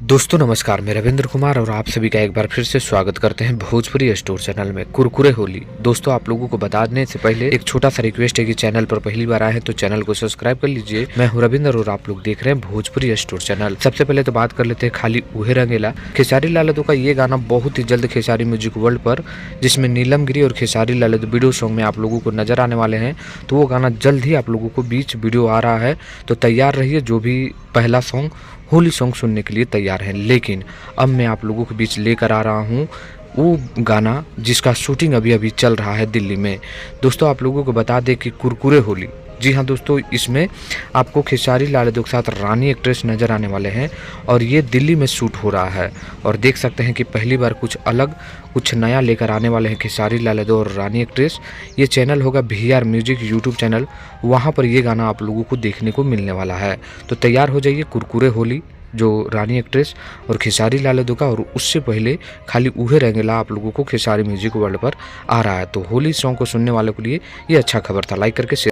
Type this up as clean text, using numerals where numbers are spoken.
दोस्तों नमस्कार, मैं रविंद्र कुमार और आप सभी का एक बार फिर से स्वागत करते हैं भोजपुरी स्टोर चैनल में। कुरकुरे होली दोस्तों, आप लोगों को बताने से पहले एक छोटा सा रिक्वेस्ट है कि चैनल पर पहली बार आए हैं तो चैनल को सब्सक्राइब कर लीजिए। मैं हूं रविंद्र और आप लोग देख रहे हैं भोजपुरी स्टोर चैनल। सबसे पहले तो बात कर लेते हैं खाली उहे रंगेला। खेसारी लाल यादव का ये गाना बहुत ही जल्द खेसारी म्यूजिक वर्ल्ड पर, जिसमें नीलम गिरी और खेसारी लाल यादव वीडियो सॉन्ग में आप लोगों को नजर आने वाले हैं, तो वो गाना जल्द ही आप लोगों को बीच वीडियो आ रहा है, तो तैयार रहिए। जो भी पहला सॉन्ग होली सॉन्ग सुनने के लिए तैयार हैं। लेकिन अब मैं आप लोगों के बीच लेकर आ रहा हूँ वो गाना जिसका शूटिंग अभी अभी चल रहा है दिल्ली में। दोस्तों आप लोगों को बता दें कि कुरकुरे होली, जी हाँ दोस्तों, इसमें आपको खेसारी लाल यादव के साथ रानी एक्ट्रेस नज़र आने वाले हैं और ये दिल्ली में शूट हो रहा है। और देख सकते हैं कि पहली बार कुछ अलग कुछ नया लेकर आने वाले हैं खेसारी लाल यादव और रानी एक्ट्रेस। ये चैनल होगा VAR म्यूजिक यूट्यूब चैनल, वहाँ पर ये गाना आप लोगों को देखने को मिलने वाला है। तो तैयार हो जाइए, कुरकुरे होली जो रानी एक्ट्रेस और खेसारी लाल यादव का, और उससे पहले खाली उहे रंगेला आप लोगों को खेसारी म्यूजिक वर्ल्ड पर आ रहा है। तो होली सॉन्ग को सुनने वालों के लिए ये अच्छा खबर था। लाइक करके